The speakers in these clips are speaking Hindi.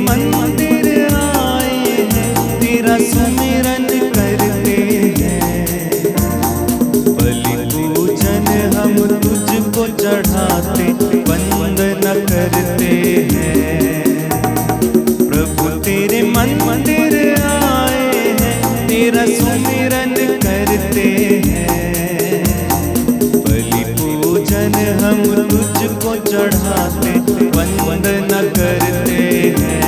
मंदिर आए हैं, तेरा सुमिरन करते हैं। बलि पूजन हम तुझको चढ़ाते, वंदना करते हैं। प्रभु तेरे मंदिर आए हैं, तेरा सुमिरन करते हैं। बलि पूजन हम तुझको चढ़ाते, वंदना करते हैं।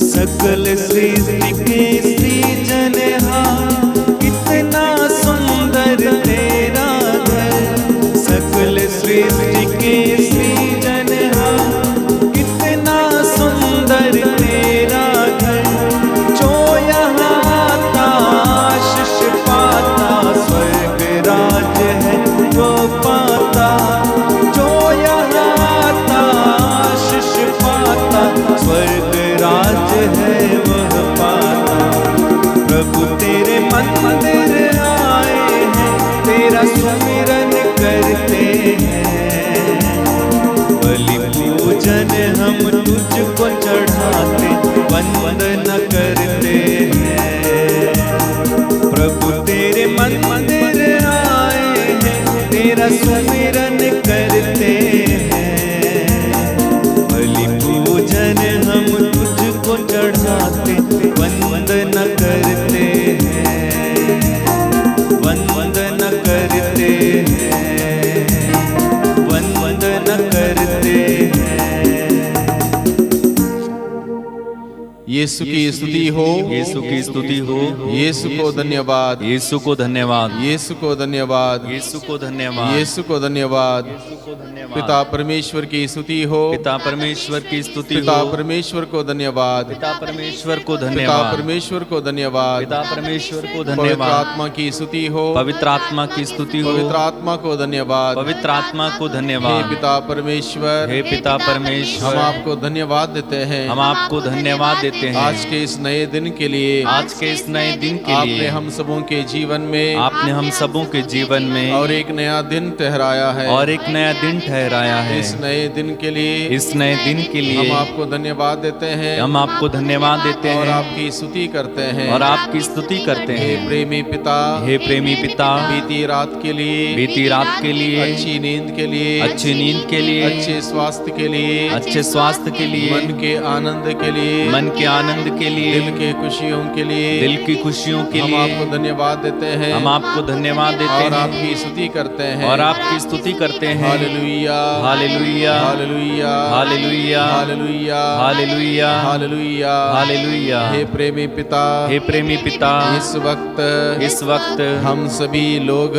सकल सृष्टि के सृजनहार, कितना सुंदर तेरा घर। सकल सृष्टि के सृजनहार, कितना सुंदर तेरा घर। जो यहाँ आता आशीष पाता, स्वर्ग राज है वो पाता। जो यहाँ आता आशीष पाता, स्वर्ग राज है वह पाता। प्रभु तेरे मंदिर आए हैं, तेरा सुमिरन करते हैं। बलि पूजन हम तुझको चढ़ाते, वंदना करते हैं। प्रभु तेरे मंदिर आए हैं, तेरा सुमिरन करते हैं। बलि पूजन हम तुझको चढ़ाते, वंदना करते हैं। वंदना करते हैं, वंदना करते हैं। यीशु की स्तुति हो, यीशु की स्तुति हो। यीशु को धन्यवाद, यीशु को धन्यवाद, यीशु को धन्यवाद, यीशु को धन्यवाद, यीशु को धन्यवाद। यीशु को धन्यवाद। पिता परमेश्वर की स्तुति हो, पिता परमेश्वर की स्तुति पिता हो। परमेश्वर को धन्यवाद, पिता परमेश्वर को पिता धन्यवाद, परमेश्वर को धन्यवाद। पिता परमेश्वर को पवित्र धन्यवाद। आत्मा की स्तुति हो, पवित्र आत्मा की स्तुति हो। पवित्र आत्मा को धन्यवाद। पवित्र आत्मा को हे धन्यवाद। पिता परमेश्वर, हे पिता हम परमेश्वर, आपको धन्यवाद देते हैं हम आपको धन्यवाद देते हैं आज के इस नए दिन के लिए। आज के इस नए दिन के आपने लिए। हम सबों के जीवन में आपने हम सबों के जीवन में और एक नया दिन ठहराया है। और एक नया दिन ठहराया है। इस नए दिन के लिए, इस नए दिन के लिए हम आपको धन्यवाद देते हैं, हम आपको धन्यवाद देते और हैं आपकी स्तुति करते हैं। और आपकी स्तुति करते हे हैं। प्रेमी पिता, हे प्रेमी पिता, बीती रात के लिए, बीती रात के लिए, अच्छी नींद के लिए, अच्छी नींद के लिए, अच्छे स्वास्थ्य के लिए, अच्छे स्वास्थ्य के लिए, मन के आनंद के लिए, मन के आनंद के लिए, दिल के खुशियों के लिए, दिल की खुशियों के हम लिए आपको धन्यवाद देते हैं। हम आपको धन्यवाद देते और हैं आपकी स्तुति करते हैं और आपकी स्तुति करते हैं। हालेलुया, हालेलुया, हालेलुया, हालेलुया, हालेलुया, हालेलुया, हालेलुया, हालेलुया। हे प्रेमी पिता, हे प्रेमी पिता, इस वक्त हम सभी लोग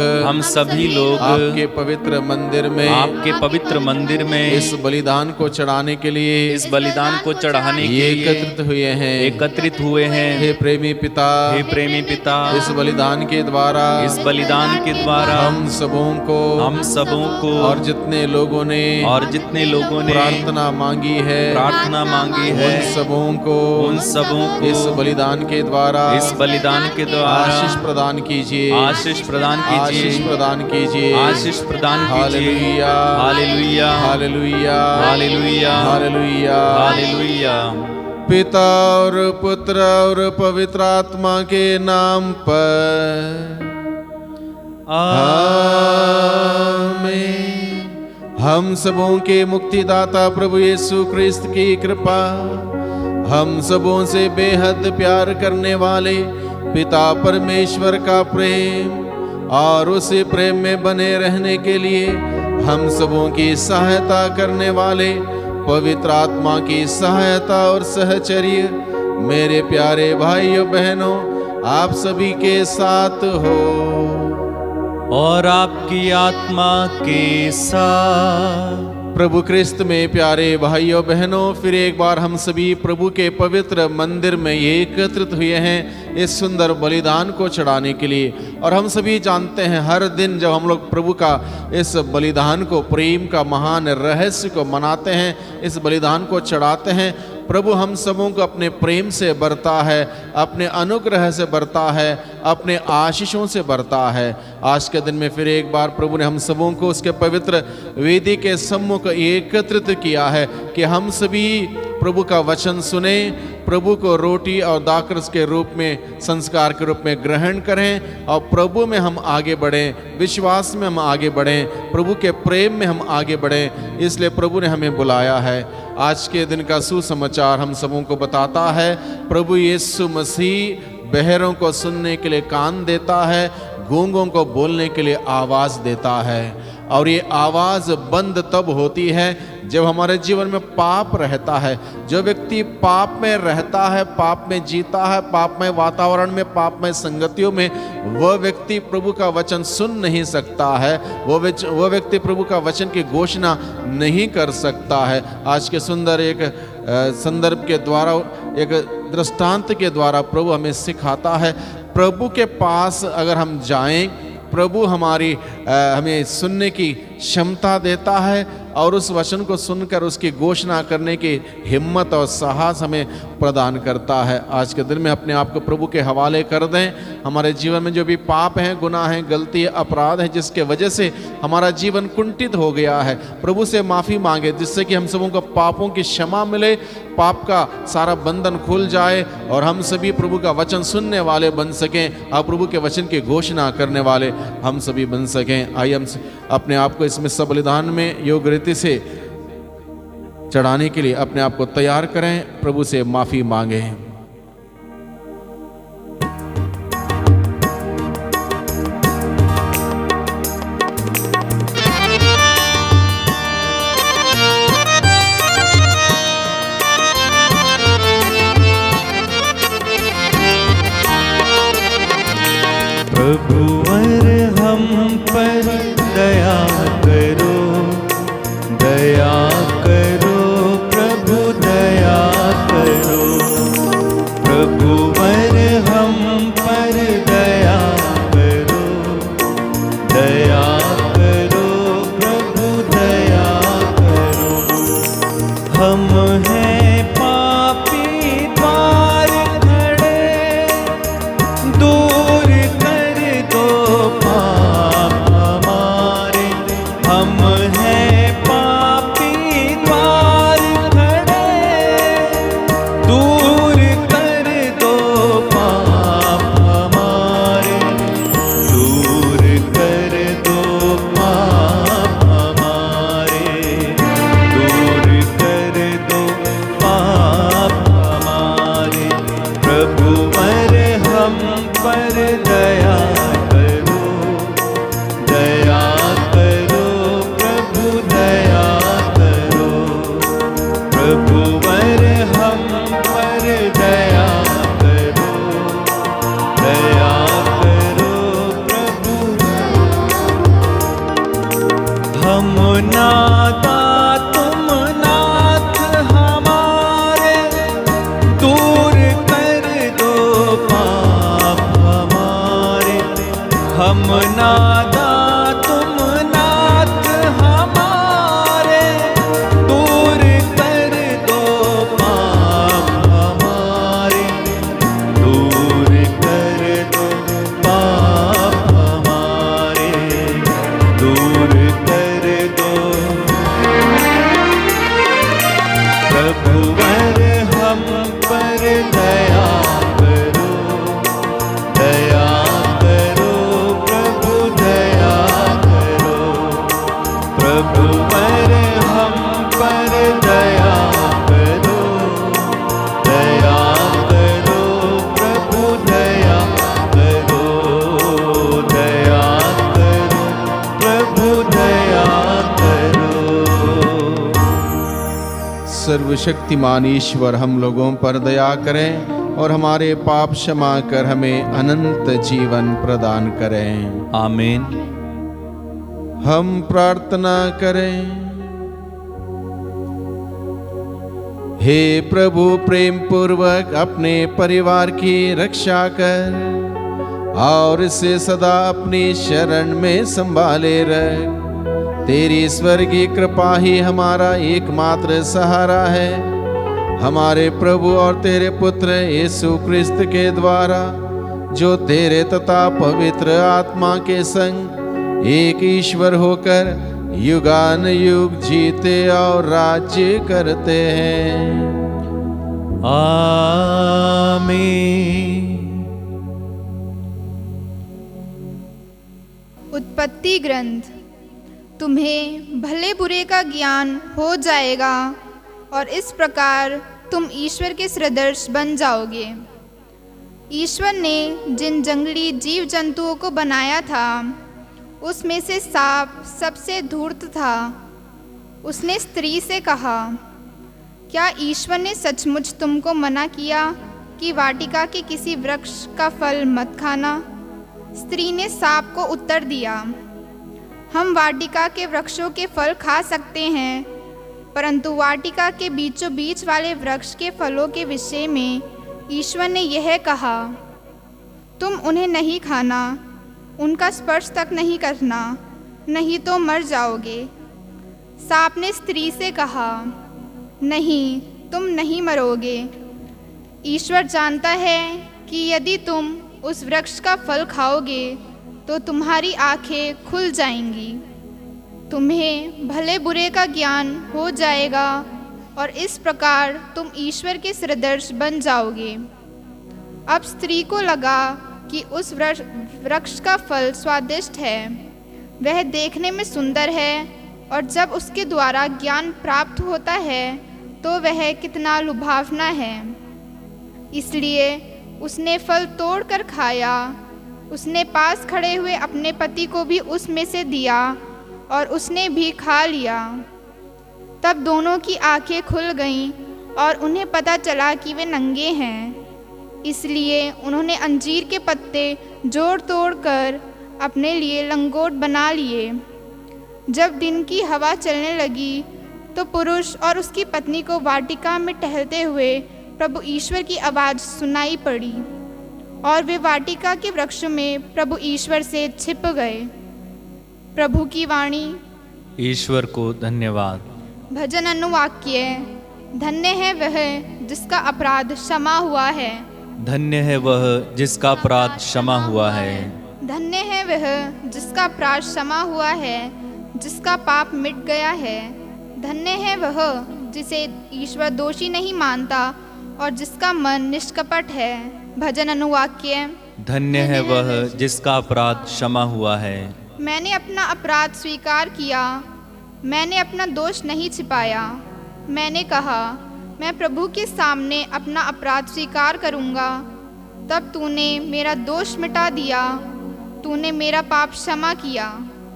आपके पवित्र मंदिर में, आपके पवित्र मंदिर में इस बलिदान को चढ़ाने के लिए, इस बलिदान को चढ़ाने के लिए एकत्रित हुए हैं। एकत्रित हुए हैं। हे प्रेमी पिता, हे प्रेमी पिता, इस बलिदान के द्वारा, इस बलिदान के द्वारा हम सबों को और जितने लोगों ने प्रार्थना मांगी है, उन सबों को इस बलिदान के द्वारा आशीष प्रदान कीजिए, आशीष प्रदान कीजिए, आशीष प्रदान कीजिए, आशीष प्रदान कीजिए। हालेलुया, हालेलुया, हालेलुया, हालेलुया, हालेलुया। हालेलुया। पिता और पुत्र और पवित्र आत्मा के नाम पर आमीन। हम सबों के मुक्तिदाता प्रभु यीशु ख्रिस्त की कृपा, हम सबों से बेहद प्यार करने वाले पिता परमेश्वर का प्रेम और उसी प्रेम में बने रहने के लिए हम सबों की सहायता करने वाले पवित्र आत्मा की सहायता और सहचर्य मेरे प्यारे भाइयों बहनों आप सभी के साथ हो और आपकी आत्मा के साथ। प्रभु ख्रिस्त में प्यारे भाइयों बहनों, फिर एक बार हम सभी प्रभु के पवित्र मंदिर में एकत्रित हुए हैं इस सुंदर बलिदान को चढ़ाने के लिए। और हम सभी जानते हैं हर दिन जब हम लोग प्रभु का इस बलिदान को, प्रेम का महान रहस्य को मनाते हैं, इस बलिदान को चढ़ाते हैं, प्रभु हम सबों को अपने प्रेम से भरता है, अपने अनुग्रह से भरता है, अपने आशीषों से भरता है। आज के दिन में फिर एक बार प्रभु ने हम सबों को उसके पवित्र वेदी के सम्मुख एकत्रित किया है कि हम सभी प्रभु का वचन सुने, प्रभु को रोटी और दाखरस के रूप में, संस्कार के रूप में ग्रहण करें और प्रभु में हम आगे बढ़ें, विश्वास में हम आगे बढ़ें, प्रभु के प्रेम में हम आगे बढ़ें। इसलिए प्रभु ने हमें बुलाया है। आज के दिन का सुसमाचार हम सबों को बताता है, प्रभु यीशु मसीह बहरों को सुनने के लिए कान देता है, गूंगों को बोलने के लिए आवाज़ देता है। और ये आवाज़ बंद तब होती है जब हमारे जीवन में पाप रहता है। जो व्यक्ति पाप में रहता है, पाप में जीता है, पाप में वातावरण में, पाप में संगतियों में, वह व्यक्ति प्रभु का वचन सुन नहीं सकता है, वह व्यक्ति प्रभु का वचन की घोषणा नहीं कर सकता है। आज के सुंदर एक संदर्भ के द्वारा, एक दृष्टांत के द्वारा प्रभु हमें सिखाता है, प्रभु के पास अगर हम जाएं, प्रभु हमें सुनने की क्षमता देता है और उस वचन को सुनकर उसकी घोषणा करने की हिम्मत और साहस हमें प्रदान करता है। आज के दिन में अपने आप को प्रभु के हवाले कर दें। हमारे जीवन में जो भी पाप हैं, गुनाह हैं, गलती, अपराध हैं, जिसके वजह से हमारा जीवन कुंठित हो गया है, प्रभु से माफ़ी मांगे, जिससे कि हम सबों को पापों की क्षमा मिले, पाप का सारा बंधन खुल जाए और हम सभी प्रभु का वचन सुनने वाले बन सकें और प्रभु के वचन की घोषणा करने वाले हम सभी बन सकें। आइए हम अपने आप को इसमें सब बलिदान में योग रीति से चढ़ाने के लिए अपने आप को तैयार करें, प्रभु से माफ़ी मांगें। प्रभुवर हम पर दया करो, दया करो प्रभु, दया करो। प्रभुवर हम पर दया करो, दया करो प्रभु, दया करो। हम हैं पापी द्वार खड़े, दूर कर दो पाप हमारे। हम हैं पापी द्वार खड़े, दूर कर दो पाप हमारे, दूर कर दो पाप हमारे, दूर कर दो पाप हमारे। प्रभुवर हम पर दया करो, दया करो प्रभु, दया करो। प्रभुवर हम पर दया करो, दया करो प्रभु। हम नादा तुम नाथ हमारे, दूर कर दो पाप हमारे। हम नादा तुम नाथ हमारे, दूर कर दो पाप हमारे, दूर कर दो पाप हमारे, दूर कर दो। प्रभुवर हम पर दया करो, दया करो प्रभु, दया करो। प्रभुवर हम पर दया करो, दया करो प्रभु, दया करो, दया करो प्रभु, दया करो। सर्वशक्तिमान ईश्वर हम लोगों पर दया करें और हमारे पाप क्षमा कर हमें अनंत जीवन प्रदान करें। आमीन। हम प्रार्थना करें। हे प्रभु, प्रेम पूर्वक अपने परिवार की रक्षा कर और इसे सदा अपनी शरण में संभाले रख। तेरी स्वर्गीय कृपा ही हमारा एकमात्र सहारा है। हमारे प्रभु और तेरे पुत्र यीशु क्रिस्त के द्वारा, जो तेरे तथा पवित्र आत्मा के संग एक ईश्वर होकर युगान युग जीते और राज्य करते हैं। आमीन। उत्पत्ति ग्रंथ। तुम्हें भले बुरे का ज्ञान हो जाएगा और इस प्रकार तुम ईश्वर के सदृश बन जाओगे। ईश्वर ने जिन जंगली जीव जंतुओं को बनाया था उसमें से सांप सबसे धूर्त था। उसने स्त्री से कहा, क्या ईश्वर ने सचमुच तुमको मना किया कि वाटिका के किसी वृक्ष का फल मत खाना? स्त्री ने सांप को उत्तर दिया, हम वाटिका के वृक्षों के फल खा सकते हैं, परंतु वाटिका के बीचों बीच वाले वृक्ष के फलों के विषय में ईश्वर ने यह कहा, तुम उन्हें नहीं खाना, उनका स्पर्श तक नहीं करना, नहीं तो मर जाओगे। सांप ने स्त्री से कहा, नहीं, तुम नहीं मरोगे। ईश्वर जानता है कि यदि तुम उस वृक्ष का फल खाओगे तो तुम्हारी आंखें खुल जाएंगी, तुम्हें भले बुरे का ज्ञान हो जाएगा और इस प्रकार तुम ईश्वर के सदृश बन जाओगे। अब स्त्री को लगा कि उस वृक्ष का फल स्वादिष्ट है, वह देखने में सुंदर है और जब उसके द्वारा ज्ञान प्राप्त होता है तो वह कितना लुभावना है। इसलिए उसने फल तोड़कर खाया। उसने पास खड़े हुए अपने पति को भी उसमें से दिया और उसने भी खा लिया। तब दोनों की आंखें खुल गईं और उन्हें पता चला कि वे नंगे हैं। इसलिए उन्होंने अंजीर के पत्ते जोड़ तोड़ कर अपने लिए लंगोट बना लिए। जब दिन की हवा चलने लगी तो पुरुष और उसकी पत्नी को वाटिका में टहलते हुए प्रभु ईश्वर की आवाज़ सुनाई पड़ी और वे वाटिका के वृक्ष में प्रभु ईश्वर से छिप गए। प्रभु की वाणी। ईश्वर को धन्यवाद। भजन अनुवाक्य। धन्य है वह जिसका अपराध क्षमा हुआ है। धन्य है वह जिसका अपराध क्षमा हुआ है। धन्य है वह जिसका अपराध क्षमा हुआ है, जिसका पाप मिट गया है। धन्य है वह जिसे ईश्वर दोषी नहीं मानता और जिसका मन निष्कपट है। भजन अनुवाक्य। धन्य है वह जिसका अपराध क्षमा हुआ है। मैंने अपना अपराध स्वीकार किया, मैंने अपना दोष नहीं छिपाया। मैंने कहा, मैं प्रभु के सामने अपना अपराध स्वीकार करूँगा। तब तूने मेरा दोष मिटा दिया, तूने मेरा पाप क्षमा किया।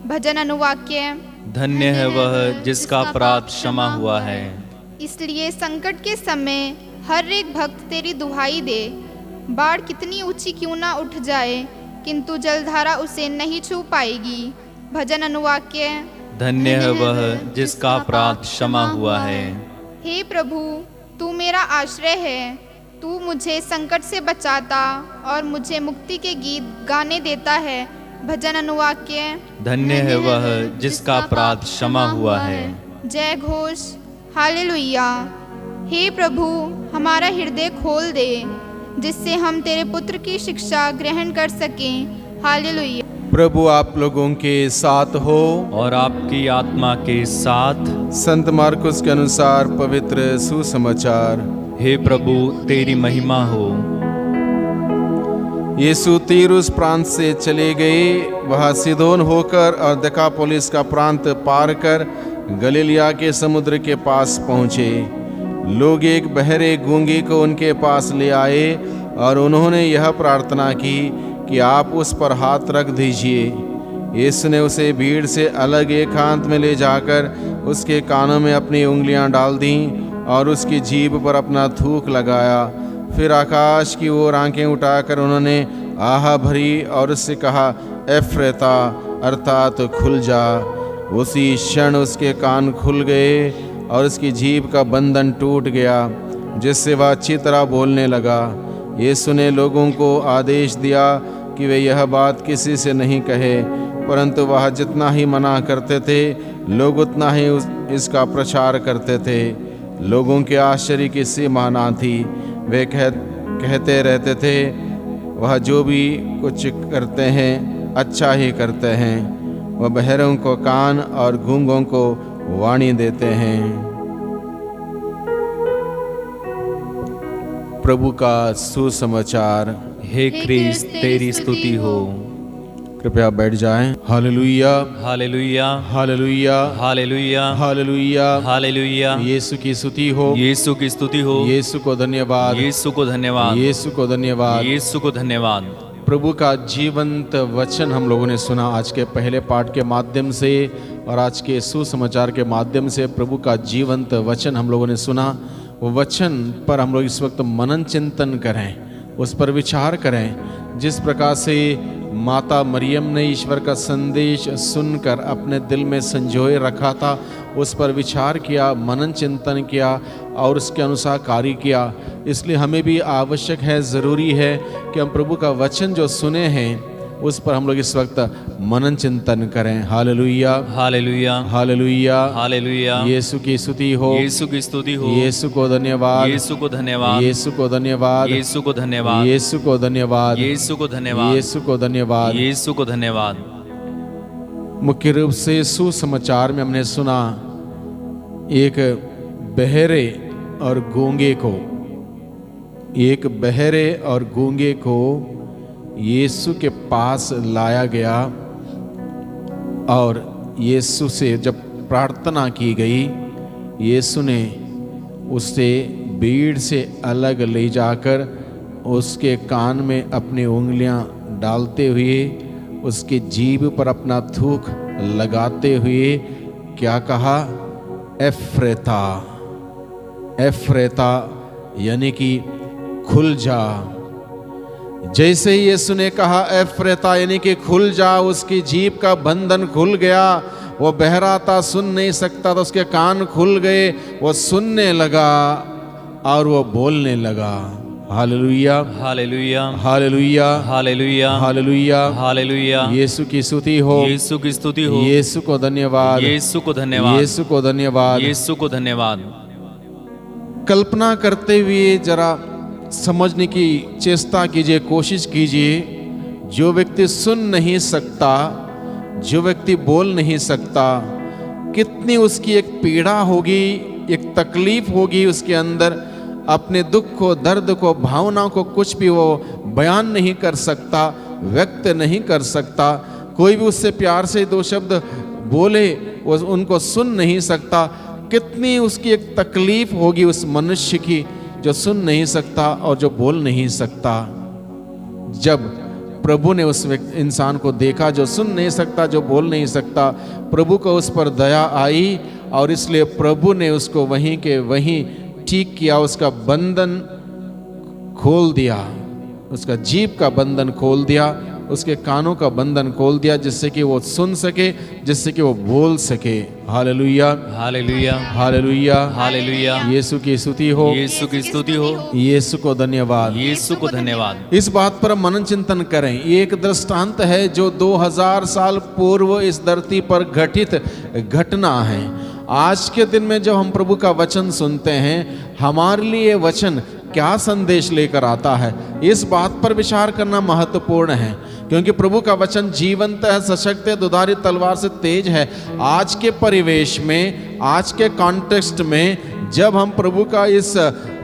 भजन अनुवाक्य। धन्य है वह जिसका अपराध क्षमा हुआ है। इसलिए संकट के समय हर एक भक्त तेरी दुहाई दे। बाढ़ कितनी ऊंची क्यों ना उठ जाए, किंतु जलधारा उसे नहीं छू पाएगी। भजन अनुवाक्य। धन्य है वह जिसका अपराध क्षमा हुआ है। हे प्रभु, तू मेरा आश्रय है, तू मुझे संकट से बचाता और मुझे मुक्ति के गीत गाने देता है। भजन अनुवाक्य। धन्य है वह जिसका अपराध क्षमा हुआ है। जय घोष। हालेलुया। हे प्रभु, हमारा हृदय खोल दे जिससे हम तेरे पुत्र की शिक्षा ग्रहण कर सकें। हालेलुया। प्रभु आप लोगों के साथ हो और आपकी आत्मा के साथ। संत मार्कुस के अनुसार पवित्र सुसमाचार। हे प्रभु, तेरी महिमा हो। यीशु तीरुस प्रांत से चले गए। वहाँ सिदोन होकर और देकापोलिस का प्रांत पार कर गलीलिया के समुद्र के पास पहुँचे। लोग एक बहरे गूंगे को उनके पास ले आए और उन्होंने यह प्रार्थना की कि आप उस पर हाथ रख दीजिए। यीशु ने उसे भीड़ से अलग एकांत में ले जाकर उसके कानों में अपनी उंगलियां डाल दीं और उसकी जीभ पर अपना थूक लगाया। फिर आकाश की ओर आंखें उठाकर उन्होंने आह भरी और उससे कहा, एफ्रेता, अर्थात खुल जा। उसी क्षण उसके कान खुल गए और उसकी जीभ का बंधन टूट गया, जिससे वह अच्छी तरह बोलने लगा। यीशु ने लोगों को आदेश दिया कि वे यह बात किसी से नहीं कहे, परंतु वह जितना ही मना करते थे लोग उतना ही इसका प्रचार करते थे। लोगों के आश्चर्य की सीमा न थी। वे कहते रहते थे, वह जो भी कुछ करते हैं अच्छा ही करते हैं। वह बहरों को कान और गूंगों को वाणी देते हैं। प्रभु का सुसमाचार। हे क्रिस्त तेरी स्तुति हो। कृपया बैठ जाएं। हालेलुया, हालेलुया, हालेलुया, हालेलुया, हालेलुया। हालेलुया। यीशु की स्तुति हो, यीशु की स्तुति हो। यीशु को धन्यवाद, यीशु को धन्यवाद, यीशु को धन्यवाद। यीशु को धन्यवाद। प्रभु का जीवंत वचन हम लोगों ने सुना आज के पहले पाठ के माध्यम से, और आज के सुसमाचार के माध्यम से प्रभु का जीवंत वचन हम लोगों ने सुना। वो वचन पर हम लोग इस वक्त मनन चिंतन करें, उस पर विचार करें। जिस प्रकार से माता मरियम ने ईश्वर का संदेश सुनकर अपने दिल में संजोए रखा था, उस पर विचार किया, मनन चिंतन किया और उसके अनुसार कार्य किया। इसलिए हमें भी आवश्यक है, ज़रूरी है कि हम प्रभु का वचन जो सुने हैं उस पर हम लोग इस वक्त मनन चिंतन करें। हालेलुया, हालेलुया, हालेलुया, हालेलुया। यीशु की स्तुति हो, यीशु की स्तुति हो। यीशु को धन्यवाद, यीशु को धन्यवाद, यीशु को धन्यवाद, यीशु को धन्यवाद, यीशु को धन्यवाद, यीशु को धन्यवाद, यीशु को धन्यवाद, यीशु को धन्यवाद। मुख्य रूप से सुसमाचार में हमने सुना एक बहरे और गूंगे को, एक बहरे और गूंगे को यीशु के पास लाया गया और यीशु से जब प्रार्थना की गई, यीशु ने उसे भीड़ से अलग ले जाकर उसके कान में अपनी उंगलियां डालते हुए, उसकी जीभ पर अपना थूक लगाते हुए क्या कहा? एफ्रेता, एफ्रेता यानी कि खुल जा। जैसे ही यीशु ने कहा एफ्रेता यानी कि खुल जा, उसकी जीभ का बंधन खुल गया। वो बहरा था, सुन नहीं सकता था, उसके कान खुल गए, वो सुनने लगा और वो बोलने लगा। हालेलुया, हालेलुया, हालेलुया, हालेलुया, हालेलुया, हालेलुया। यीशु की स्तुति हो, यीशु की स्तुति हो। यीशु को धन्यवाद, यीशु को धन्यवाद, यीशु को धन्यवाद। यीशु को धन्यवाद। कल्पना करते हुए जरा समझने की चेष्टा कीजिए, कोशिश कीजिए। जो व्यक्ति सुन नहीं सकता, जो व्यक्ति बोल नहीं सकता, कितनी उसकी एक पीड़ा होगी, एक तकलीफ होगी उसके अंदर। अपने दुख को, दर्द को, भावना को कुछ भी वो बयान नहीं कर सकता, व्यक्त नहीं कर सकता। कोई भी उससे प्यार से दो शब्द बोले, वो उनको सुन नहीं सकता। कितनी उसकी एक तकलीफ होगी उस मनुष्य की जो सुन नहीं सकता और जो बोल नहीं सकता। जब प्रभु ने उस इंसान को देखा जो सुन नहीं सकता, जो बोल नहीं सकता, प्रभु को उस पर दया आई और इसलिए प्रभु ने उसको वहीं के वहीं ठीक किया, उसका बंधन खोल दिया, उसका जीभ का बंधन खोल दिया, उसके कानों का बंधन खोल दिया, जिससे कि वो सुन सके, जिससे कि वो बोल सके। हालेलुया, हालेलुया, हालेलुया, हालेलुया। यीशु की स्तुति हो, यीशु की स्तुति हो। यीशु को धन्यवाद, यीशु को धन्यवाद। इस बात पर मनन चिंतन करें। ये एक दृष्टांत है जो 2000 साल पूर्व इस धरती पर घटित घटना है। आज के दिन में जब हम प्रभु का वचन सुनते हैं, हमारे लिए वचन क्या संदेश लेकर आता है, इस बात पर विचार करना महत्वपूर्ण है। क्योंकि प्रभु का वचन जीवंत है, सशक्त है, दुधारी तलवार से तेज है। आज के परिवेश में, आज के कॉन्टेक्स्ट में जब हम प्रभु का इस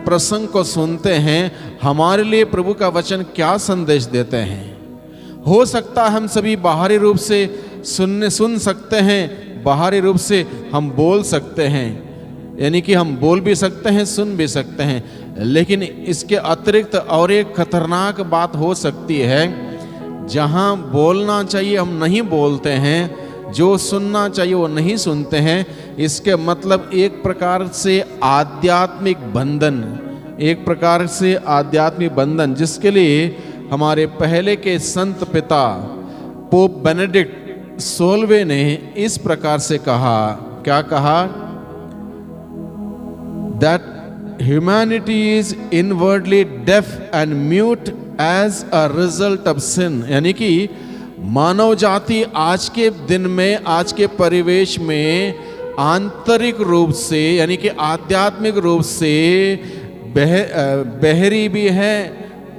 प्रसंग को सुनते हैं, हमारे लिए प्रभु का वचन क्या संदेश देते हैं। हो सकता है हम सभी बाहरी रूप से सुन सकते हैं, बाहरी रूप से हम बोल सकते हैं, यानी कि हम बोल भी सकते हैं, सुन भी सकते हैं। लेकिन इसके अतिरिक्त और एक खतरनाक बात हो सकती है, जहां बोलना चाहिए हम नहीं बोलते हैं, जो सुनना चाहिए वो नहीं सुनते हैं। इसके मतलब एक प्रकार से आध्यात्मिक बंधन, एक प्रकार से आध्यात्मिक बंधन, जिसके लिए हमारे पहले के संत पिता पोप बेनेडिक्ट 16वें ने इस प्रकार से कहा। क्या कहा? That humanity is inwardly deaf and mute as a result of sin। यानी कि मानव जाति आज के दिन में, आज के परिवेश में आंतरिक रूप से यानी कि आध्यात्मिक रूप से बहरी भी है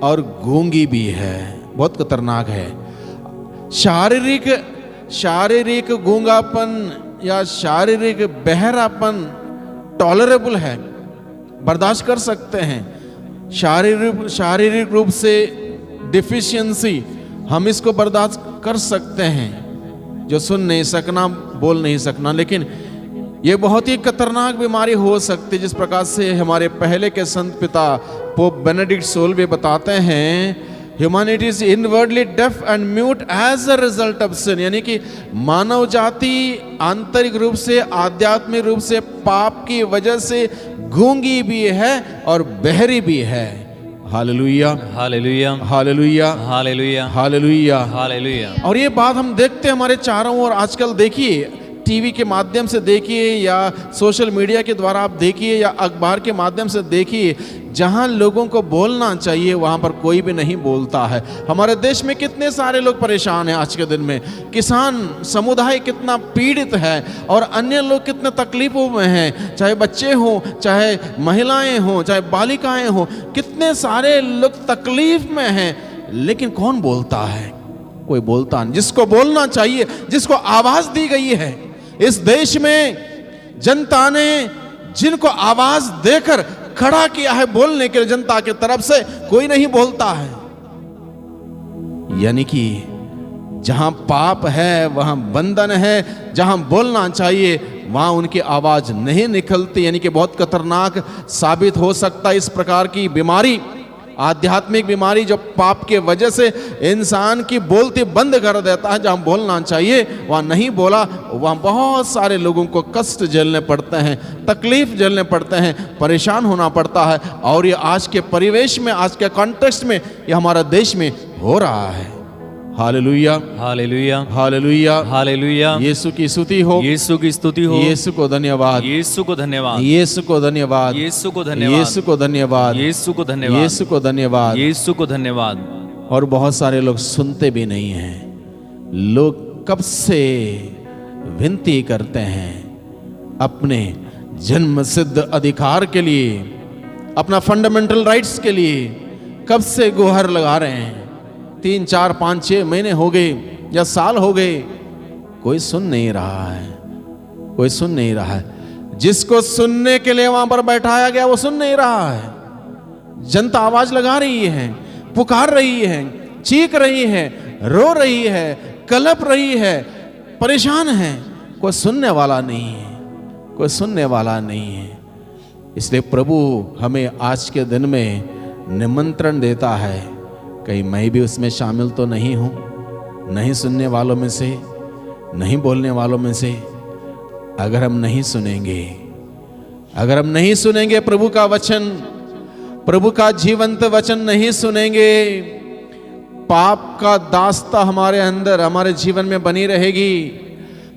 और गूंगी भी है। बहुत खतरनाक है। शारीरिक गूंगापन या शारीरिक बहरापन टॉलरेबल है, बर्दाश्त कर सकते हैं। शारीरिक रूप से डिफिशियंसी हम इसको बर्दाश्त कर सकते हैं, जो सुन नहीं सकना, बोल नहीं सकना, लेकिन ये बहुत ही खतरनाक बीमारी हो सकती है। जिस प्रकार से हमारे पहले के संत पिता पोप बेनेडिक्ट 16वें बताते हैं, humanity is inwardly deaf and mute as a result of sin, यानी कि मानव जाति आंतरिक रूप से, आध्यात्मिक रूप से पाप की वजह से गूंगी भी है और बहरी भी है। हालेलुया, हालेलुया, हालेलुया, हालेलुया, हालेलुया, हालेलुया। और ये बात हम देखते हैं हमारे चारों ओर। आजकल देखिए, टीवी के माध्यम से देखिए या सोशल मीडिया के द्वारा आप देखिए या अखबार के माध्यम से देखिए, जहां लोगों को बोलना चाहिए वहां पर कोई भी नहीं बोलता है। हमारे देश में कितने सारे लोग परेशान हैं आज के दिन में, किसान समुदाय कितना पीड़ित है और अन्य लोग कितने तकलीफों में हैं, चाहे बच्चे हों, चाहे महिलाएं हों, चाहे बालिकाएं हों, कितने सारे लोग तकलीफ में हैं, लेकिन कौन बोलता है? कोई बोलता नहीं। जिसको बोलना चाहिए, जिसको आवाज दी गई है, इस देश में जनता ने जिनको आवाज देकर खड़ा किया है बोलने के लिए जनता की तरफ से, कोई नहीं बोलता है। यानी कि जहां पाप है वहां बंधन है, जहां बोलना चाहिए वहां उनकी आवाज नहीं निकलती, यानी कि बहुत खतरनाक साबित हो सकता है इस प्रकार की बीमारी, आध्यात्मिक बीमारी, जो पाप के वजह से इंसान की बोलती बंद कर देता है। जहां बोलना चाहिए वहां नहीं बोला, वहां बहुत सारे लोगों को कष्ट झेलने पड़ते हैं, तकलीफ झेलने पड़ते हैं, परेशान होना पड़ता है। और ये आज के परिवेश में, आज के कॉन्टेक्स्ट में ये हमारा देश में हो रहा है। हालेलुया, हालेलुया, हालेलुया, हालेलुया। यीशु की स्तुति हो, यीशु की स्तुति हो, यीशु को धन्यवाद, यीशु को धन्यवाद, यीशु को धन्यवाद, यीशु को धन्यवाद, यीशु को धन्यवाद, यीशु को धन्यवाद, यीशु को धन्यवाद, यीशु को धन्यवाद। और बहुत सारे लोग सुनते भी नहीं हैं। लोग कब से विनती करते हैं अपने जन्म सिद्ध अधिकार के लिए, अपना फंडामेंटल राइट्स के लिए, कब से गुहार लगा रहे हैं। 3, 4, 5, 6 महीने हो गए या साल हो गए, कोई सुन नहीं रहा है, कोई सुन नहीं रहा है। जिसको सुनने के लिए वहां पर बैठाया गया वो सुन नहीं रहा है। जनता आवाज लगा रही है, पुकार रही है, चीख रही है, रो रही है, कलप रही है, परेशान है, कोई सुनने वाला नहीं है, कोई सुनने वाला नहीं है। इसलिए प्रभु हमें आज के दिन में निमंत्रण देता है, कहीं मैं भी उसमें शामिल तो नहीं हूं, नहीं सुनने वालों में से, नहीं बोलने वालों में से। अगर हम नहीं सुनेंगे, अगर हम नहीं सुनेंगे प्रभु का वचन, प्रभु का जीवंत वचन नहीं सुनेंगे, पाप का दास्ता हमारे अंदर, हमारे जीवन में बनी रहेगी।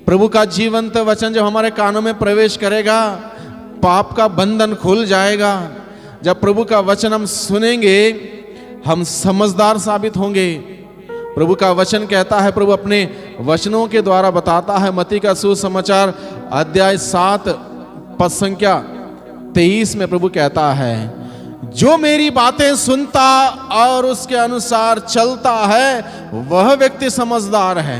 प्रभु का जीवंत वचन जब हमारे कानों में प्रवेश करेगा, पाप का बंधन खुल जाएगा। जब प्रभु का वचन हम सुनेंगे, हम समझदार साबित होंगे। प्रभु का वचन कहता है, प्रभु अपने वचनों के द्वारा बताता है, मत्ती का सुसमाचार अध्याय 7 पद संख्या 23 में प्रभु कहता है, जो मेरी बातें सुनता और उसके अनुसार चलता है वह व्यक्ति समझदार है।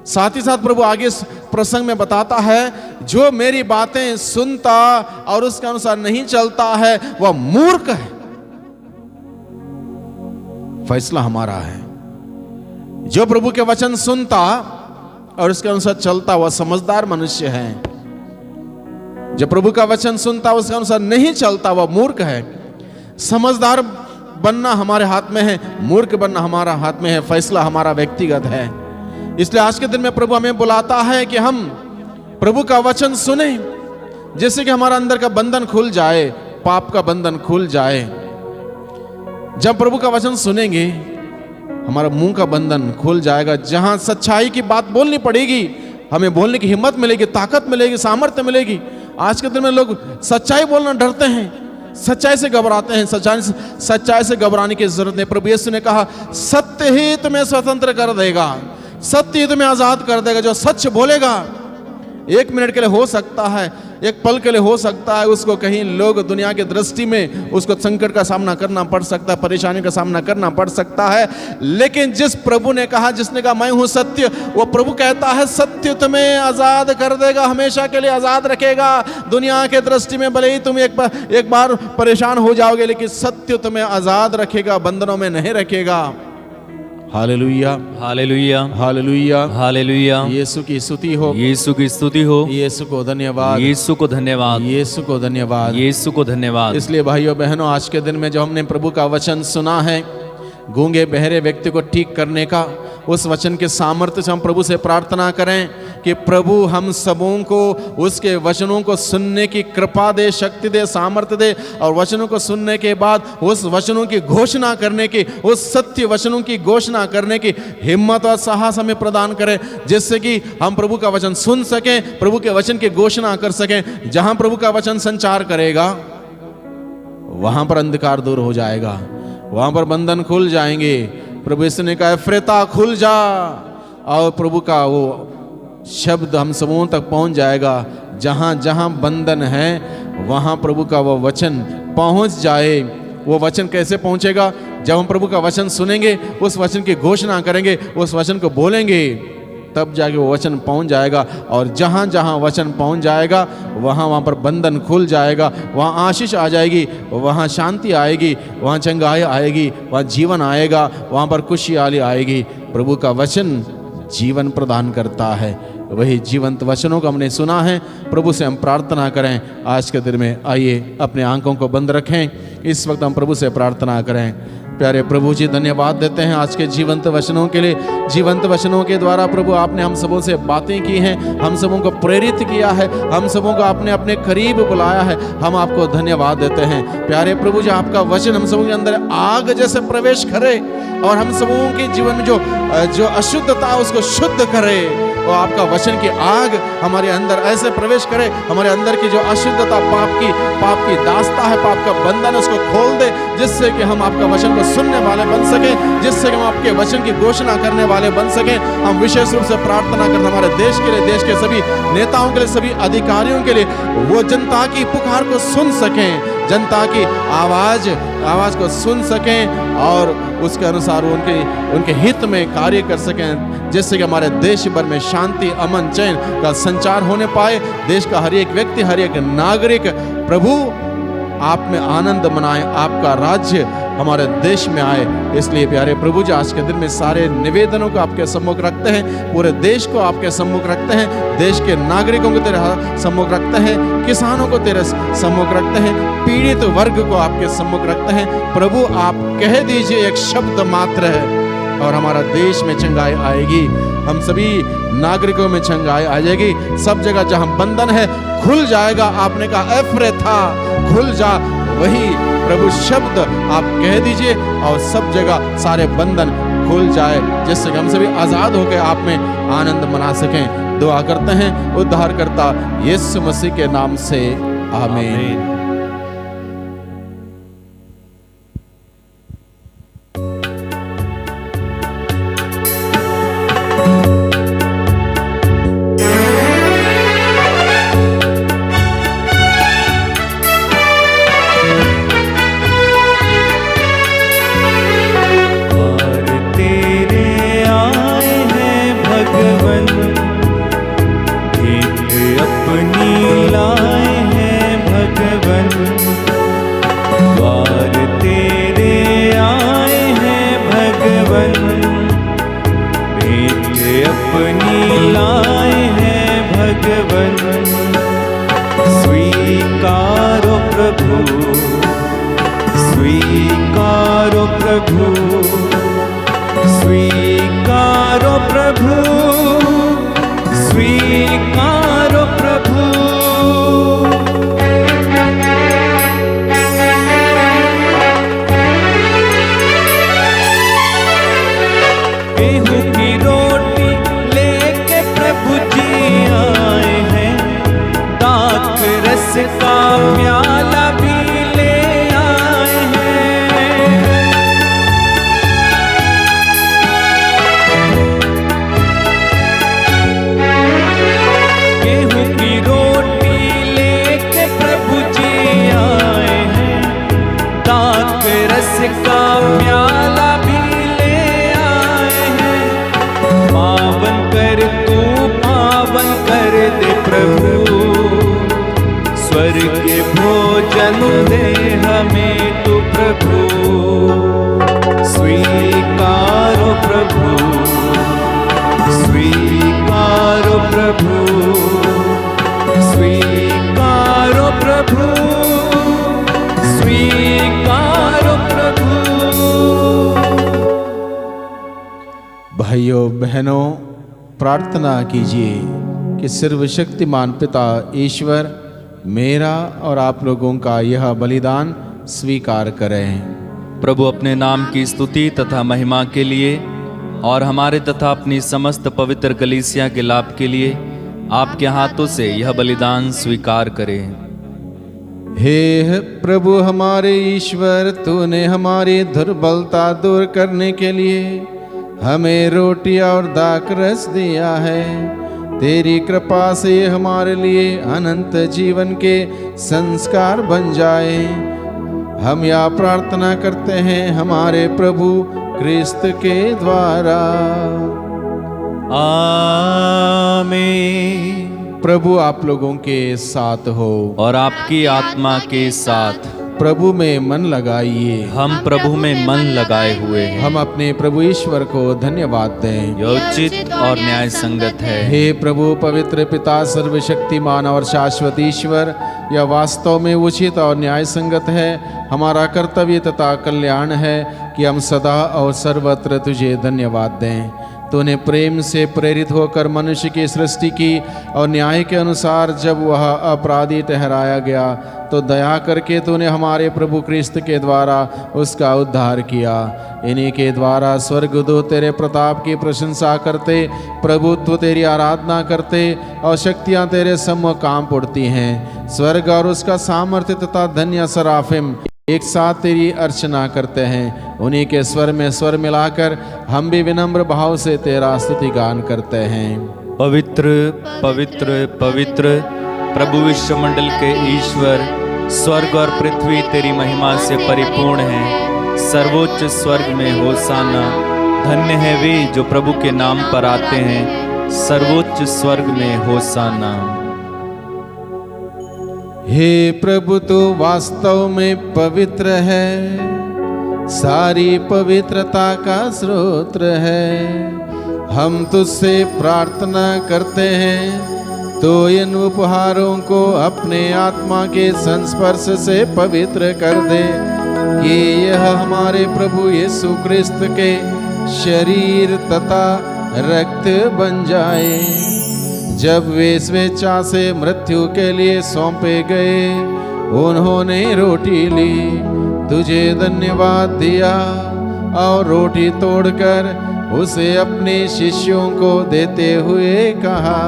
साथ ही साथ प्रभु आगे प्रसंग में बताता है, जो मेरी बातें सुनता और उसके अनुसार नहीं चलता है वह मूर्ख है। फैसला हमारा है। जो प्रभु के वचन सुनता और उसके अनुसार चलता वह समझदार मनुष्य है। जो प्रभु का वचन सुनता उसके अनुसार नहीं चलता वह मूर्ख है। समझदार बनना हमारे हाथ में है, मूर्ख बनना हमारा हाथ में है। फैसला हमारा व्यक्तिगत है। इसलिए आज के दिन में प्रभु हमें बुलाता है कि हम प्रभु का वचन सुने, जैसे कि हमारा अंदर का बंधन खुल जाए, पाप का बंधन खुल जाए। जब प्रभु का वचन सुनेंगे हमारा मुंह का बंधन खुल जाएगा। जहां सच्चाई की बात बोलनी पड़ेगी, हमें बोलने की हिम्मत मिलेगी, ताकत मिलेगी, सामर्थ्य मिलेगी। आज के दिन में लोग सच्चाई बोलना डरते हैं, सच्चाई से घबराते हैं। सच्चाई से घबराने की जरूरत नहीं। प्रभु यीशु ने कहा, सत्य ही तुम्हें स्वतंत्र कर देगा, सत्य ही तुम्हें आजाद कर देगा। जो सच बोलेगा, 1 मिनट के लिए हो सकता है एक पल के लिए हो सकता है उसको कहीं लोग दुनिया की दृष्टि में उसको संकट का सामना करना पड़ सकता है, परेशानी का सामना करना पड़ सकता है, लेकिन जिस प्रभु ने कहा, जिसने कहा मैं हूं सत्य, वो प्रभु कहता है सत्य तुम्हें आजाद कर देगा, हमेशा के लिए आजाद रखेगा। दुनिया के दृष्टि में भले ही तुम एक बार परेशान हो जाओगे, लेकिन सत्य तुम्हें आजाद रखेगा, बंधनों में नहीं रखेगा। हालेलुया, हालेलुया, हालेलुया, हालेलुया। यीशु की स्तुति हो, यीशु की स्तुति हो, यीशु को धन्यवाद, यीशु को धन्यवाद, यीशु को धन्यवाद, यीशु को धन्यवाद। इसलिए भाइयों बहनों, आज के दिन में जो हमने प्रभु का वचन सुना है, गूंगे बहरे व्यक्ति को ठीक करने का, उस वचन के सामर्थ्य से हम प्रभु से प्रार्थना करें कि प्रभु हम सबों को उसके वचनों को सुनने की कृपा दे, शक्ति दे, सामर्थ्य दे, और वचनों को सुनने के बाद उस वचनों की घोषणा करने की, उस सत्य वचनों की घोषणा करने की हिम्मत और साहस हमें प्रदान करें, जिससे कि हम प्रभु का वचन सुन सकें, प्रभु के वचन की घोषणा कर सकें। जहां प्रभु का वचन संचार करेगा वहां पर अंधकार दूर हो जाएगा, वहां पर बंधन खुल जाएंगे। प्रभु यीशु ने कहा एफ्रेता खुल जा, और प्रभु का वो शब्द हम सबों तक पहुंच जाएगा। जहां जहां बंधन है वहां प्रभु का वो वचन पहुंच जाए। वो वचन कैसे पहुंचेगा? जब हम प्रभु का वचन सुनेंगे, उस वचन की घोषणा करेंगे, उस वचन को बोलेंगे, तब जाके वो वचन पहुंच जाएगा। और जहां जहां वचन पहुंच जाएगा वहां पर बंधन खुल जाएगा, वहां आशीष आ जाएगी, वहां शांति आएगी, वहां चंगाई आएगी, वहां जीवन आएगा, वहां पर खुशहाली आएगी। प्रभु का वचन जीवन प्रदान करता है। वही जीवंत वचनों को हमने सुना है। प्रभु से हम प्रार्थना करें आज के दिन में। आइए अपने आंखों को बंद रखें, इस वक्त हम प्रभु से प्रार्थना करें। प्यारे प्रभु जी, धन्यवाद देते हैं आज के जीवंत वचनों के लिए। जीवंत वचनों के द्वारा प्रभु आपने हम सबों से बातें की हैं, हम सबों को प्रेरित किया है, हम सबों को आपने अपने करीब बुलाया है। हम आपको धन्यवाद देते हैं। प्यारे प्रभु जी, आपका वचन हम सबों के अंदर आग जैसे प्रवेश करे और हम सबों के जीवन में जो अशुद्धता उसको शुद्ध करे। और आपका वचन की आग हमारे अंदर ऐसे प्रवेश करे, हमारे अंदर की जो अशुद्धता, पाप की दास्ता है, पाप का बंधन, उसको खोल दे, जिससे कि हम आपका वचन को सुनने वाले बन सकें, जिससे कि हम आपके वचन की घोषणा करने वाले बन सकें। हम विशेष रूप से प्रार्थना करते हमारे देश के लिए, देश के सभी नेताओं के लिए, सभी अधिकारियों के लिए, वो जनता की पुकार को सुन सकें, जनता की आवाज को सुन सकें और उसके अनुसार उनके हित में कार्य कर सकें, जिससे कि हमारे देश भर में शांति, अमन, चैन का संचार होने पाए। देश का हर एक व्यक्ति, हर एक नागरिक प्रभु आप में आनंद मनाए, आपका राज्य हमारे देश में आए। इसलिए प्यारे प्रभु जी, आज के दिन में सारे निवेदनों को आपके सम्मुख रखते हैं, पूरे देश को आपके सम्मुख रखते हैं, देश के नागरिकों को तेरे सम्मुख रखते हैं, किसानों को तेरे सम्मुख रखते हैं, पीड़ित वर्ग को आपके सम्मुख रखते हैं। प्रभु आप कह दीजिए एक शब्द मात्र है और हमारा देश में चंगाई आएगी, हम सभी नागरिकों में चंगाई आ जाएगी। सब जगह जहां बंधन है खुल जाएगा। आपने कहा एफ्रेता खुल जा, वही प्रभु शब्द आप कह दीजिए और सब जगह सारे बंधन खुल जाए, जिससे हम सभी आजाद होकर आप में आनंद मना सकें। दुआ करते हैं उद्धारकर्ता यीशु मसीह के नाम से, आमीन। स्वीकारो प्रभु, स्वीकारो प्रभु, स्वीकारो प्रभु। गेहूं की रोटी लेके प्रभु जी आए हैं, दाख रस का प्याला भी ले आए हैं। रस का प्याला भी ले आए हैं। पावन कर तू पावन कर दे प्रभु, स्वर्ग के भोजन दे हमें तू प्रभु। स्वीकारो प्रभु, स्वीकारो प्रभु, स्वीकारो प्रभु, स्वीकारो प्रभु। भाइयों बहनों, प्रार्थना कीजिए कि सर्वशक्तिमान पिता ईश्वर मेरा और आप लोगों का यह बलिदान स्वीकार करें। प्रभु अपने नाम की स्तुति तथा महिमा के लिए और हमारे तथा अपनी समस्त पवित्र कलीसिया के लाभ के लिए आपके हाथों से यह बलिदान स्वीकार करें। हे प्रभु हमारे ईश्वर, तूने हमारी दुर्बलता दूर करने के लिए हमें रोटी और दाखरस दिया है। तेरी कृपा से हमारे लिए अनंत जीवन के संस्कार बन जाए। हम यह प्रार्थना करते हैं हमारे प्रभु क्रिस्त के द्वारा। आमीन। प्रभु आप लोगों के साथ हो और आपकी आत्मा के साथ। प्रभु में मन लगाइए। हम प्रभु में मन लगाए हुए हैं। हम अपने प्रभु ईश्वर को धन्यवाद दें। यह उचित और न्याय संगत है। हे प्रभु पवित्र पिता सर्वशक्तिमान और शाश्वत ईश्वर, यह वास्तव में उचित और न्याय संगत है, हमारा कर्तव्य तथा कल्याण है कि हम सदा और सर्वत्र तुझे धन्यवाद दें। तूने प्रेम से प्रेरित होकर मनुष्य की सृष्टि की और न्याय के अनुसार जब वह अपराधी ठहराया गया तो दया करके तूने हमारे प्रभु क्रिस्त के द्वारा उसका उद्धार किया। इन्हीं के द्वारा स्वर्गदूत तेरे प्रताप की प्रशंसा करते, प्रभुत्व तेरी आराधना करते और शक्तियाँ तेरे सम्मुख कांप उठती हैं। स्वर्ग और उसका सामर्थ्य तथा धन्य सराफिम एक साथ तेरी अर्चना करते हैं। उन्हीं के स्वर में स्वर मिलाकर हम भी विनम्र भाव से तेरा स्तुति गान करते हैं। पवित्र पवित्र पवित्र प्रभु विश्वमंडल के ईश्वर, स्वर्ग और पृथ्वी तेरी महिमा से परिपूर्ण है। सर्वोच्च स्वर्ग में होसाना। धन्य है वे जो प्रभु के नाम पर आते हैं। सर्वोच्च स्वर्ग में होसाना। हे प्रभु तू वास्तव में पवित्र है, सारी पवित्रता का स्रोत है। हम तुझसे प्रार्थना करते हैं तो इन उपहारों को अपने आत्मा के संस्पर्श से पवित्र कर दे कि यह हमारे प्रभु यीशु क्रिस्त के शरीर तथा रक्त बन जाए। जब वे स्वेच्छा से मृत्यु के लिए सौंपे गए, उन्होंने रोटी ली, तुझे धन्यवाद दिया और रोटी तोड़कर उसे अपने शिष्यों को देते हुए कहा,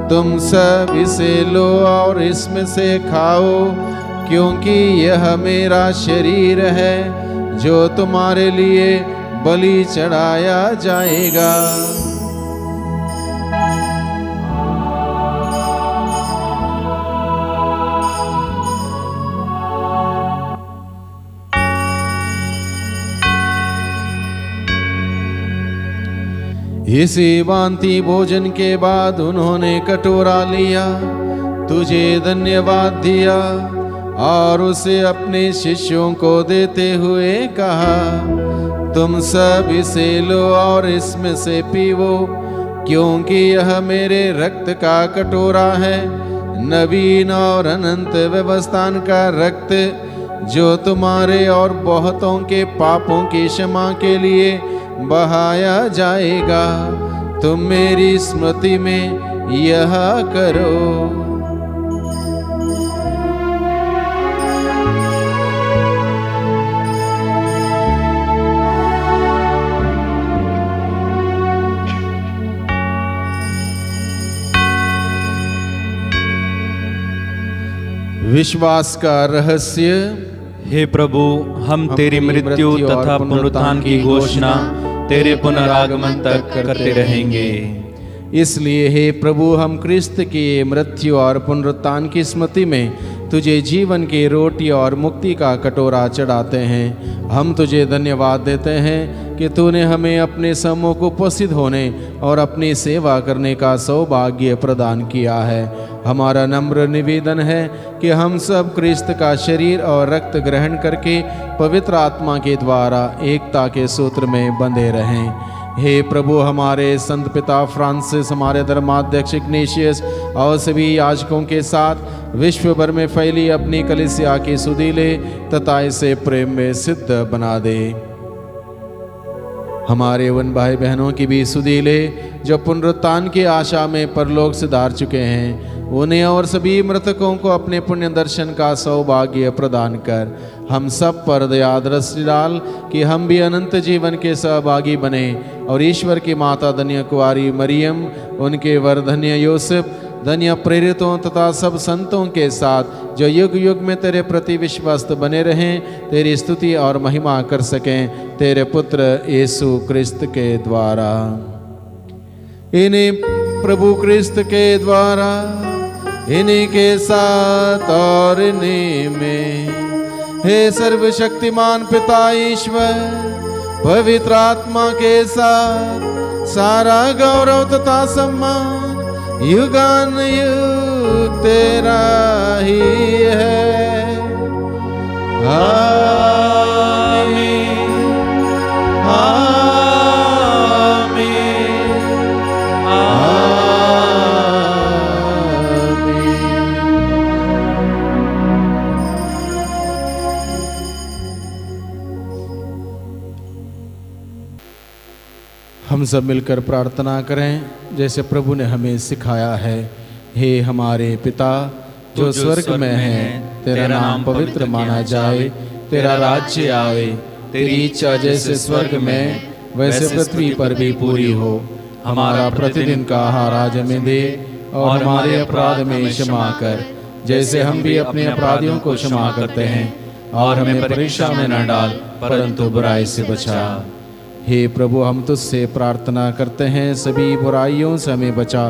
तुम सब इसे लो और इसमें से खाओ, क्योंकि यह मेरा शरीर है जो तुम्हारे लिए बलि चढ़ाया जाएगा। इसी भांति भोजन के बाद उन्होंने कटोरा लिया, तुझे धन्यवाद दिया और उसे अपने शिष्यों को देते हुए कहा, तुम सब इसे लो और इसमें से पीवो, क्योंकि यह मेरे रक्त का कटोरा है, नवीन और अनंत व्यवस्थान का रक्त, जो तुम्हारे और बहुतों के पापों की क्षमा के लिए बहाया जाएगा। तुम मेरी स्मृति में यह करो। विश्वास का रहस्य। हे प्रभु, हम तेरी मृत्यु तथा पुनरुत्थान की घोषणा तेरे पुनरागमन तक करते रहेंगे। इसलिए हे प्रभु, हम क्रिस्त की मृत्यु और पुनरुत्थान की स्मृति में तुझे जीवन की रोटी और मुक्ति का कटोरा चढ़ाते हैं। हम तुझे धन्यवाद देते हैं कि तूने हमें अपने सम्मुख उपस्थित होने और अपनी सेवा करने का सौभाग्य प्रदान किया है। हमारा नम्र निवेदन है कि हम सब क्रिस्त का शरीर और रक्त ग्रहण करके पवित्र आत्मा के द्वारा एकता के सूत्र में बंधे रहें। हे प्रभु, हमारे संत पिता फ्रांसिस, हमारे धर्माध्यक्ष इग्नेशियस और सभी याजकों के साथ विश्व भर में फैली अपनी कलीसिया की सुधीले तथा इसे प्रेम में सिद्ध बना दे। हमारे उन भाई बहनों की भी सुधीले जो पुनरुत्थान की आशा में परलोक सिधार चुके हैं, उन्हें और सभी मृतकों को अपने पुण्य दर्शन का सौभाग्य प्रदान कर हम सब पर दया दृष्टि डाल कि हम भी अनंत जीवन के सहभागी बने और ईश्वर की माता धन्य कुंवारी मरियम, उनके वर धन्य यूसुफ, धन्य प्रेरितों तथा सब संतों के साथ जो युग युग में तेरे प्रति विश्वस्त बने रहें, तेरी स्तुति और महिमा कर सकें तेरे पुत्र यीशु क्रिस्त के द्वारा। इन्हीं प्रभु क्रिस्त के द्वारा, इन्हीं के साथ और इन्हीं में, हे सर्वशक्तिमान पिता ईश्वर, पवित्र आत्मा के साथ सारा गौरव तथा सम्मान युगान युग तेरा ही है। आमीन, आमीन, हम सब मिलकर प्रार्थना करें जैसे प्रभु ने हमें सिखाया है। हे हमारे पिता जो स्वर्ग में है, तेरा नाम पवित्र माना जाए, तेरा राज्य आए, तेरी इच्छा जैसे स्वर्ग में वैसे पृथ्वी पर भी पूरी हो। हमारा प्रतिदिन का आहार आज हमें दे और हमारे अपराध में क्षमा कर, जैसे हम भी अपने अपराधियों को क्षमा करते हैं, और हमें परीक्षा में न डाल परंतु बुराई से बचा। हे प्रभु, हम तुझसे प्रार्थना करते हैं सभी बुराइयों से हमें बचा,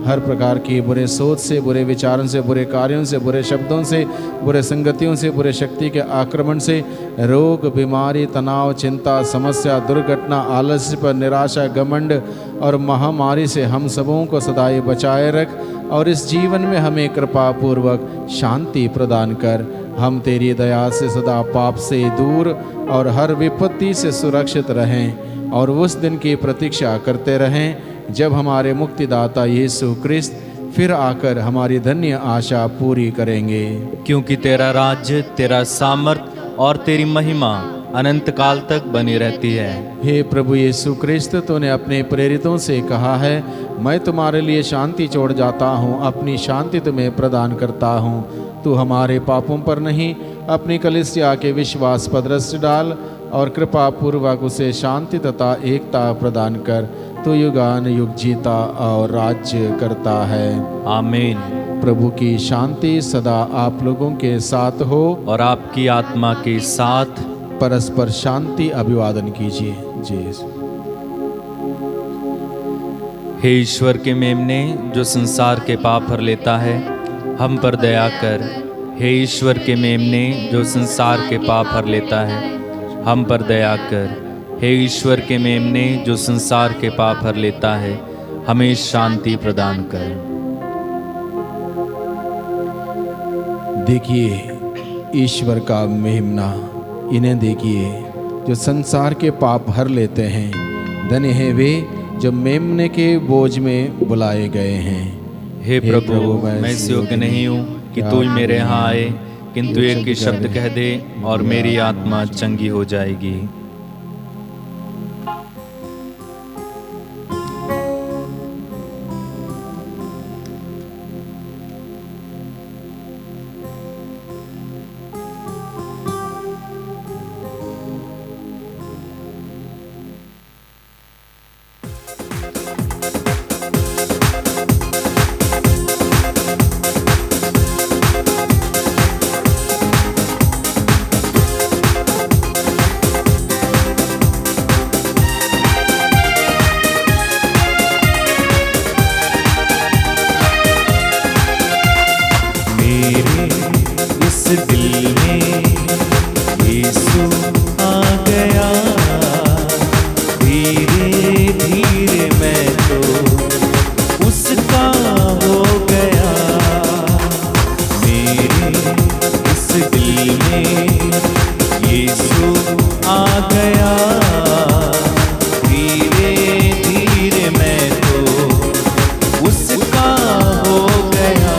हर प्रकार की बुरे सोच से, बुरे विचारों से, बुरे कार्यों से, बुरे शब्दों से, बुरे संगतियों से, बुरे शक्ति के आक्रमण से, रोग, बीमारी, तनाव, चिंता, समस्या, दुर्घटना, आलस्य पर, निराशा, घमंड और महामारी से हम सबों को सदाई बचाए रख और इस जीवन में हमें कृपा पूर्वक शांति प्रदान कर। हम तेरी दया से सदा पाप से दूर और हर विपत्ति से सुरक्षित रहें और उस दिन की प्रतीक्षा करते रहें जब हमारे मुक्तिदाता यीशु क्रिस्त फिर आकर हमारी धन्य आशा पूरी करेंगे। क्योंकि तेरा राज्य, तेरा सामर्थ और तेरी महिमा अनंत काल तक बनी रहती है। हे प्रभु यीशु क्रिस्त, तूने अपने प्रेरितों से कहा है, मैं तुम्हारे लिए शांति छोड़ जाता हूँ, अपनी शांति तुम्हें प्रदान करता हूँ। तू हमारे पापों पर नहीं, अपनी कलीसिया के विश्वास पर दृष्टि डाल और कृपा पूर्वक उसे शांति तथा एकता प्रदान कर। तू युगान युग जीता और राज्य करता है। आमीन। प्रभु की शांति सदा आप लोगों के साथ हो और आपकी आत्मा के साथ। परस्पर शांति अभिवादन कीजिए। जी। हे ईश्वर के मेमने, जो संसार के पाप हर लेता है, हम पर दया कर। हे ईश्वर के मेमने, जो संसार के पाप हर लेता है, हम पर दया कर। हे ईश्वर के मेमने, जो संसार के पाप हर लेता है, हमें शांति प्रदान कर। देखिए ईश्वर का मेमना, इन्हें देखिए जो संसार के पाप हर लेते हैं। धन्य है वे जो मेमने के बोझ में बुलाए गए हैं। हे प्रभु, मैं इस योग्य नहीं हूँ कि तू मेरे यहाँ आए, किंतु एक ही शब्द कह दे और मेरी आत्मा चंगी हो जाएगी। यीशु आ गया, धीरे धीरे मैं तो उसका हो गया।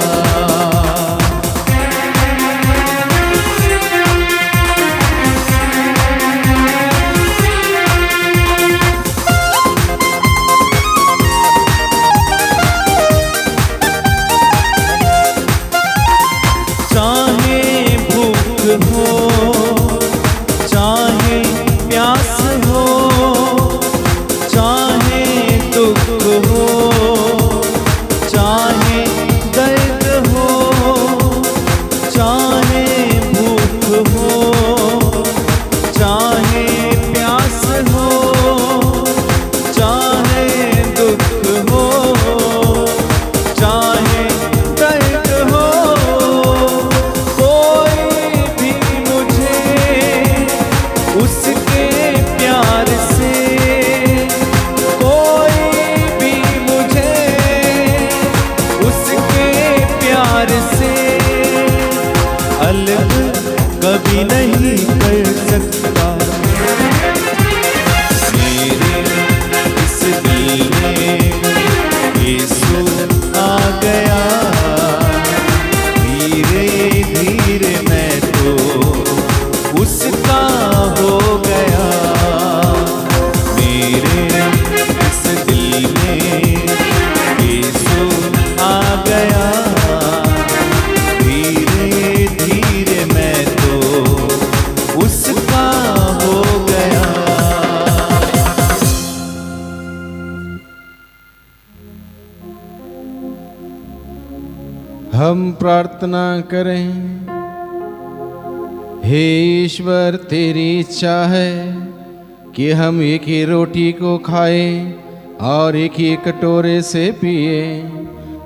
चाहे भूख हो, चाहे प्यास हो, चाहे दुख हो, चाहे दर्द हो, चाहे भूख हो, चाहे प्यास हो, चाहे दुख हो, चाहे दर्द हो, कोई भी मुझे उसके प्यार से, कोई भी मुझे उसके प्यार से अलग कभी नहीं कर सकता। मेरे इस दिल में यीशु आ गया, धीरे धीरे मैं तो उसका हो गया। मेरे इस दिल में यीशु आ गया, धीरे धीरे मैं तो उसका हो गया। हम प्रार्थना करें। हे ईश्वर, तेरी इच्छा है कि हम एक ही रोटी को खाएं और एक ही कटोरे से पिए।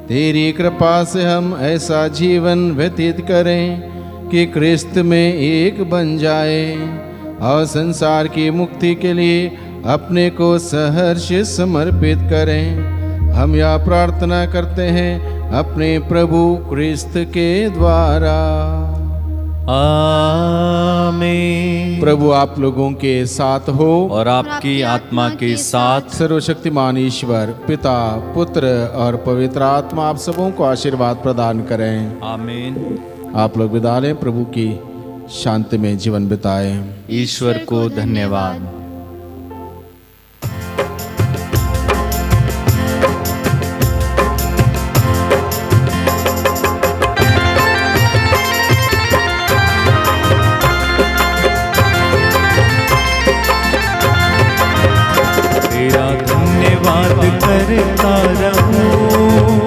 तेरी कृपा से हम ऐसा जीवन व्यतीत करें कि क्रिस्त में एक बन जाए और संसार की मुक्ति के लिए अपने को सहर्ष समर्पित करें। हम यह प्रार्थना करते हैं अपने प्रभु क्रिस्त के द्वारा। आमीन। प्रभु आप लोगों के साथ हो और आपकी आत्मा के साथ। सर्वशक्तिमान ईश्वर पिता, पुत्र और पवित्र आत्मा आप सबों को आशीर्वाद प्रदान करें। आमीन। आप लोग विदा लें, प्रभु की शांति में जीवन बिताएं। ईश्वर को धन्यवाद। तेरा धन्यवाद करता रहूं,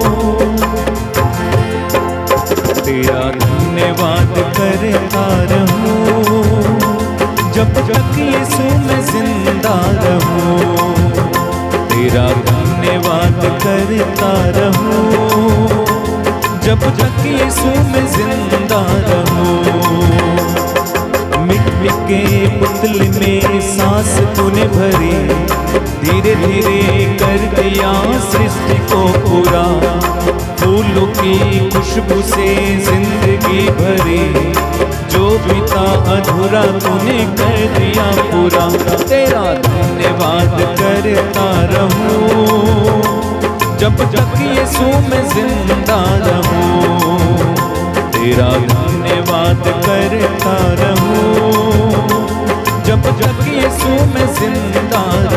तेरा धन्यवाद करता रहूं, जब तक यीशु मैं जिंदा रहूं। तेरा धन्यवाद करता रहूं, जब तक यीशु मैं जिंदा रहूं। मिट मिट के पुतले में सांस तूने भरी, धीरे धीरे कर दिया सृष्टि को पूरा। फूलों की खुशबू से जिंदगी भरी, जो बीता अधूरा तूने कर दिया पूरा। तेरा धन्यवाद करता रहूं, जब तक यीशु मैं जिंदा रहूं। तेरा धन्यवाद करता रहूं, जब तक यीशु मैं जिंदा रहूं।